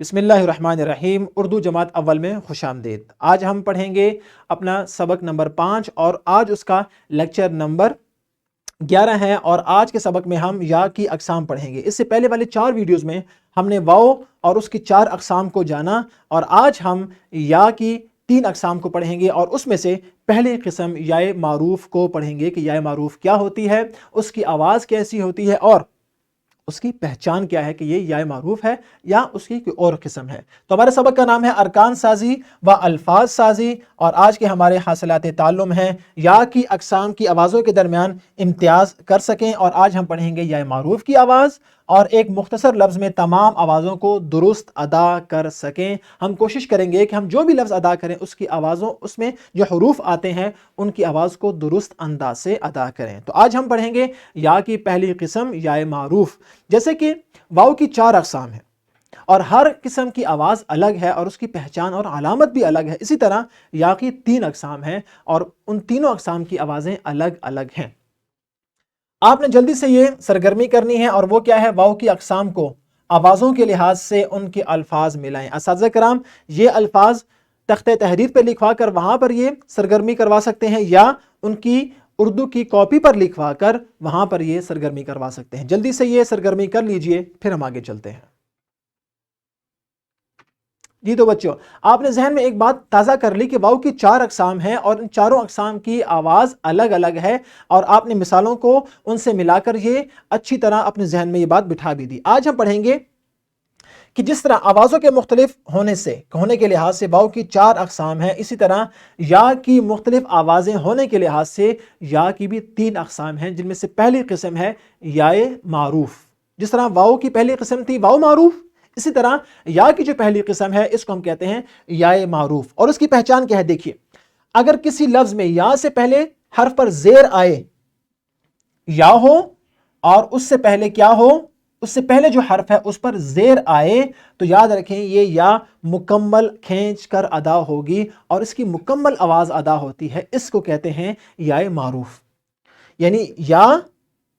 बिस्मिल्लाहिर्रहमानिर्रहीम। उर्दू जमात अव्वल में खुश आमदीद। आज हम पढ़ेंगे अपना सबक नंबर 5 और आज उसका लेक्चर नंबर 11 है। और आज के सबक में हम या की अक़साम पढ़ेंगे। इससे पहले वाले 4 वीडियोज़ में हमने वाओ और उसकी 4 अक़साम को जाना और आज हम या की 3 अक़साम को पढ़ेंगे और उसमें से पहली किस्म याए मारूफ को पढ़ेंगे कि याए मारूफ क्या होती है, उसकी आवाज़ कैसी होती है और उसकी पहचान क्या है कि ये याए मारूफ है या उसकी कोई और किस्म है। तो हमारे सबक का नाम है अरकान साजी व अल्फाज साजी और आज के हमारे हासिलात ताल्लुम हैं या की अक़साम की आवाज़ों के दरमियान इम्तियाज़ कर सकें। और आज हम पढ़ेंगे याए मारूफ की आवाज़ और एक मुख्तसर लफ्ज़ में तमाम आवाज़ों को दुरुस्त अदा कर सकें। हम कोशिश करेंगे कि हम जो भी लफ्ज़ अदा करें उसकी आवाज़ों उसमें जो हरूफ आते हैं उनकी आवाज़ को दुरुस्त अंदाज से अदा करें। तो आज हम पढ़ेंगे या की पहली किस्म याए मारूफ। जैसे कि वाव की 4 अक़साम हैं और हर किस्म की आवाज़ अलग है और उसकी पहचान और अलामत भी अलग है। इसी तरह या की 3 अक़साम हैं और उन तीनों अक़साम की आवाज़ें अलग अलग हैं। आपने जल्दी से ये सरगर्मी करनी है और वो क्या है, वाव की अक़साम को आवाज़ों के लिहाज से उनके अल्फाज मिलाएं। असातिज़ा कराम ये अल्फाज तख्ते तहरीर पर लिखवा कर वहाँ पर ये सरगर्मी करवा सकते हैं या उनकी उर्दू की कॉपी पर लिखवा कर वहाँ पर ये सरगर्मी करवा सकते हैं। जल्दी से ये सरगर्मी कर लीजिए, फिर हम आगे चलते हैं। जी तो बच्चों, आपने जहन में एक बात ताज़ा कर ली कि वाव की 4 अक़साम हैं और इन चारों अक़साम की आवाज़ अलग अलग है और आपने मिसालों को उनसे मिलाकर ये अच्छी तरह अपने जहन में ये बात बिठा भी दी। आज हम पढ़ेंगे कि जिस तरह आवाज़ों के मुख्तलिफ होने के लिहाज से वाव की 4 अक़साम हैं, इसी तरह या की मुख्तलिफ आवाज़ें होने के लिहाज से या की भी 3 अक़साम हैं, जिनमें से पहली किस्म है याए मारूफ। जिस तरह वाव की पहली किस्म थी वाव मारूफ, इसी तरह या की जो पहली किस्म है इसको हम कहते हैं याए मारूफ। और उसकी पहचान क्या है, देखिए, अगर किसी लफ्ज़ में या से पहले हर्फ पर ज़ेर आए, या हो और उससे पहले क्या हो, उससे पहले जो हर्फ है उस पर ज़ेर आए, तो याद रखें ये या मुकम्मल खींच कर अदा होगी और इसकी मुकम्मल आवाज़ अदा होती है। इसको कहते हैं याए मारूफ। यानी या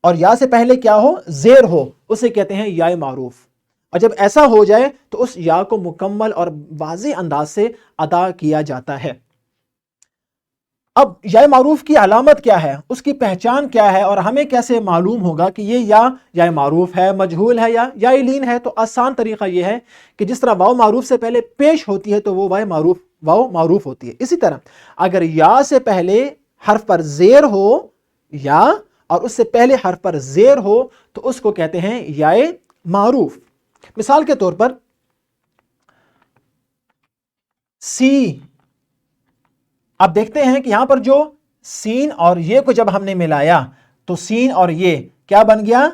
और या से पहले क्या हो, ज़ेर हो, उसे कहते हैं याए मारूफ। और जब ऐसा हो जाए तो उस या को मुकम्मल और वाज़ेह अंदाज से अदा किया जाता है। अब याए मारूफ की अलामत क्या है, उसकी पहचान क्या है और हमें कैसे मालूम होगा कि ये याए मारूफ है, मजहूल है या याए लीन है। तो आसान तरीका यह है कि जिस तरह वाव मारूफ से पहले पेश होती है तो वो वाव मारूफ होती है। इसी तरह अगर या से पहले हर्फ पर ज़ेर हो या और उससे पहले हर्फ पर ज़ेर हो तो उसको कहते हैं याए मारूफ। मिसाल के तौर पर सी, अब देखते हैं कि यहां पर जो सीन और ये को जब हमने मिलाया तो सीन और ये क्या बन गया,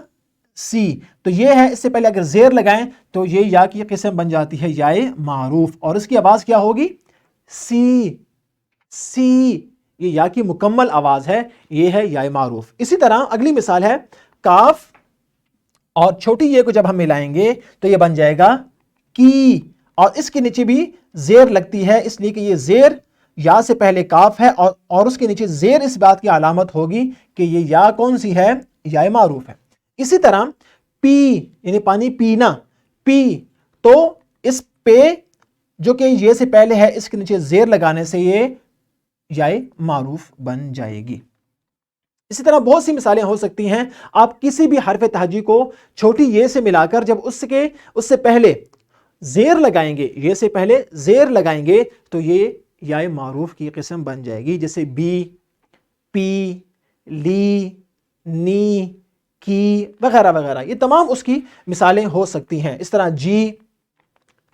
सी। तो ये है, इससे पहले अगर ज़ेर लगाएं तो ये या की किस्म बन जाती है याए मारूफ और इसकी आवाज़ क्या होगी, सी सी। ये या की मुकम्मल आवाज़ है, ये है याए मारूफ। इसी तरह अगली मिसाल है काफ और छोटी ये को जब हम मिलाएंगे तो ये बन जाएगा की और इसके नीचे भी ज़ेर लगती है, इसलिए कि ये ज़ेर या से पहले काफ है और उसके नीचे ज़ेर इस बात की अलामत होगी कि ये या कौन सी है, याए मारूफ है। इसी तरह पी यानी पानी पीना, पी, तो इस पे जो कि ये से पहले है इसके नीचे ज़ेर लगाने से ये याए मारूफ बन जाएगी। इसी तरह बहुत सी मिसालें हो सकती हैं। आप किसी भी हरफ तहजी को छोटी ये से मिलाकर जब उससे पहले ज़ेर लगाएंगे, ये से पहले ज़ेर लगाएंगे तो ये याए मारूफ की किस्म बन जाएगी। जैसे बी, पी, ली, नी, की वगैरह वगैरह, ये तमाम उसकी मिसालें हो सकती हैं। इस तरह जी,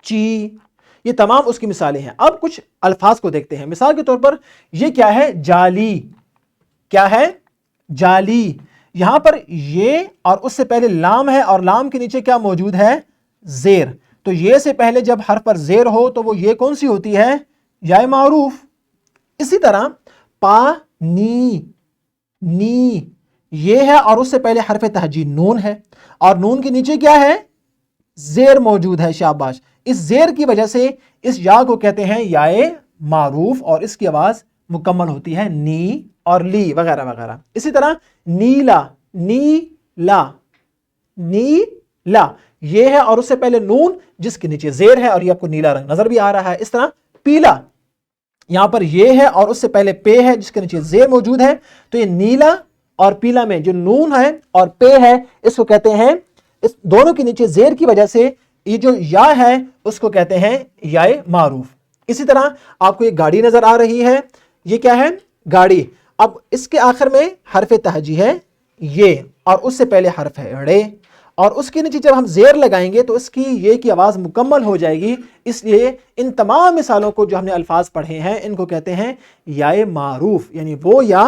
ची, ये तमाम उसकी मिसालें हैं। अब कुछ अल्फाज को देखते हैं। मिसाल के तौर पर ये क्या है, जाली। क्या है, जाली। यहां पर ये और उससे पहले लाम है और लाम के नीचे क्या मौजूद है, ज़ेर। तो ये से पहले जब हर्फ पर ज़ेर हो तो वो ये कौन सी होती है, याए मारूफ। इसी तरह पानी, नी, ये है और उससे पहले हर्फ तहजी नून है और नून के नीचे क्या है, ज़ेर मौजूद है। शाबाश। इस ज़ेर की वजह से इस या को कहते हैं याए मारूफ और इसकी आवाज़ मुकम्मल होती है नी और ली वगैरह वगैरह। इसी तरह नीला, नीला, नीला, یہ ہے اور اس سے پہلے نون جس کے نیچے زیر ہے اور یہ آپ کو نیلا رنگ نظر بھی آ رہا ہے. اس طرح پیلا, یہاں پر یہ ہے اور اس سے پہلے پے ہے جس کے نیچے زیر موجود ہے, تو یہ نیلا اور پیلا میں جو نون ہے اور پے ہے اس کو کہتے ہیں, اس دونوں کے نیچے زیر کی وجہ سے یہ جو یا ہے اس کو کہتے ہیں یا معروف. اسی طرح آپ کو ایک گاڑی نظر آ رہی ہے, یہ کیا ہے؟ گاڑی. اب اس کے آخر میں حرف تہجی ہے یہ اور اس سے پہلے حرف ہے ڑے, اور اس کے نیچے جب ہم زیر لگائیں گے تو اس کی یہ کی آواز مکمل ہو جائے گی. اس لیے ان تمام مثالوں کو جو ہم نے الفاظ پڑھے ہیں ان کو کہتے ہیں یا معروف, یعنی وہ یا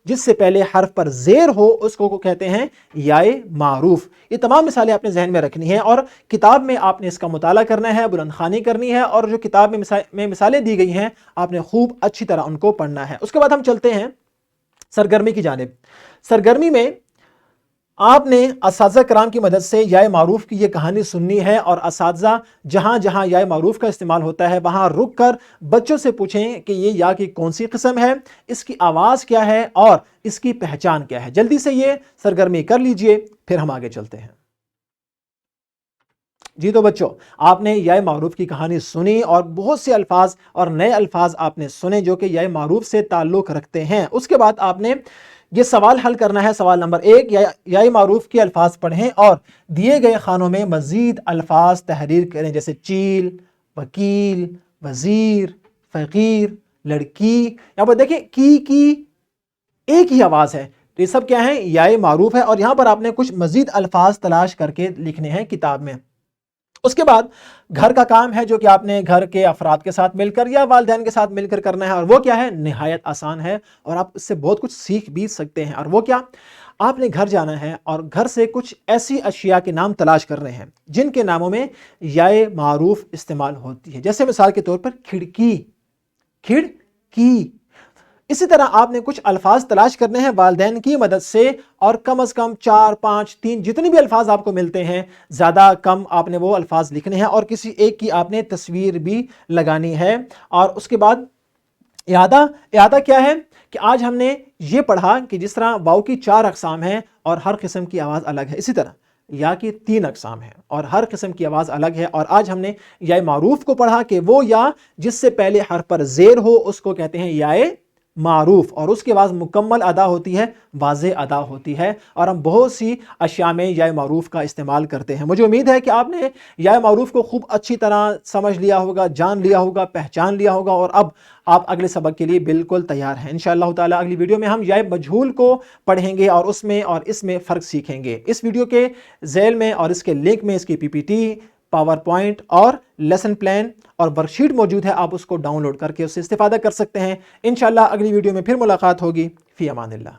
جس سے پہلے حرف پر زیر ہو اس کو کہتے ہیں یا معروف. یہ تمام مثالیں آپ نے ذہن میں رکھنی ہیں اور کتاب میں آپ نے اس کا مطالعہ کرنا ہے, بلند خوانی کرنی ہے, اور جو کتاب میں مثالیں دی گئی ہیں آپ نے خوب اچھی طرح ان کو پڑھنا ہے. اس کے بعد ہم چلتے ہیں سرگرمی کی جانب. سرگرمی میں آپ نے اساتذہ کرام کی مدد سے یا معروف کی یہ کہانی سننی ہے, اور اساتذہ جہاں جہاں یا معروف کا استعمال ہوتا ہے وہاں رک کر بچوں سے پوچھیں کہ یہ یا کی کون سی قسم ہے, اس کی آواز کیا ہے اور اس کی پہچان کیا ہے. جلدی سے یہ سرگرمی کر لیجئے, پھر ہم آگے چلتے ہیں. جی تو بچوں, آپ نے یا معروف کی کہانی سنی اور بہت سے الفاظ اور نئے الفاظ آپ نے سنے جو کہ یا معروف سے تعلق رکھتے ہیں. اس کے بعد آپ نے یہ سوال حل کرنا ہے. سوال نمبر 1, یا معروف کے الفاظ پڑھیں اور دیے گئے خانوں میں مزید الفاظ تحریر کریں, جیسے چیل, وکیل, وزیر, فقیر, لڑکی. یہاں پر دیکھیں کی ایک ہی آواز ہے, تو یہ سب کیا ہیں؟ یا معروف ہے. اور یہاں پر آپ نے کچھ مزید الفاظ تلاش کر کے لکھنے ہیں کتاب میں. اس کے بعد گھر کا کام ہے جو کہ آپ نے گھر کے افراد کے ساتھ مل کر یا والدین کے ساتھ مل کر کرنا ہے, اور وہ کیا ہے؟ نہایت آسان ہے اور آپ اس سے بہت کچھ سیکھ بھی سکتے ہیں. اور وہ کیا؟ آپ نے گھر جانا ہے اور گھر سے کچھ ایسی اشیاء کے نام تلاش کرنے ہیں جن کے ناموں میں یا معروف استعمال ہوتی ہے, جیسے مثال کے طور پر کھڑکی, کھڑکی. اسی طرح آپ نے کچھ الفاظ تلاش کرنے ہیں والدین کی مدد سے, اور کم از کم 4 5 3 جتنی بھی الفاظ آپ کو ملتے ہیں زیادہ کم آپ نے وہ الفاظ لکھنے ہیں, اور کسی ایک کی آپ نے تصویر بھی لگانی ہے. اور اس کے بعد اعادہ کیا ہے کہ آج ہم نے یہ پڑھا کہ جس طرح واو کی 4 اقسام ہیں اور ہر قسم کی آواز الگ ہے, اسی طرح یا کی 3 اقسام ہیں اور ہر قسم کی آواز الگ ہے. اور آج ہم نے یا معروف کو پڑھا کہ وہ یا جس سے پہلے حرف پر زیر ہو اس کو کہتے ہیں یا معروف, اور اس کی آواز مکمل ادا ہوتی ہے, واضح ادا ہوتی ہے. اور ہم بہت سی اشیاء میں یا معروف کا استعمال کرتے ہیں. مجھے امید ہے کہ آپ نے یا معروف کو خوب اچھی طرح سمجھ لیا ہوگا, جان لیا ہوگا, پہچان لیا ہوگا, اور اب آپ اگلے سبق کے لیے بالکل تیار ہیں. انشاءاللہ تعالی اگلی ویڈیو میں ہم یا مجہول کو پڑھیں گے اور اس میں اور اس میں فرق سیکھیں گے. اس ویڈیو کے ذیل میں اور اس کے لنک میں اس کی پی پی ٹی, پاور پوائنٹ اور لیسن پلان اور ورک شیٹ موجود ہے, آپ اس کو ڈاؤن لوڈ کر کے اس سے استفادہ کر سکتے ہیں. انشاءاللہ اگلی ویڈیو میں پھر ملاقات ہوگی. فی امان اللہ.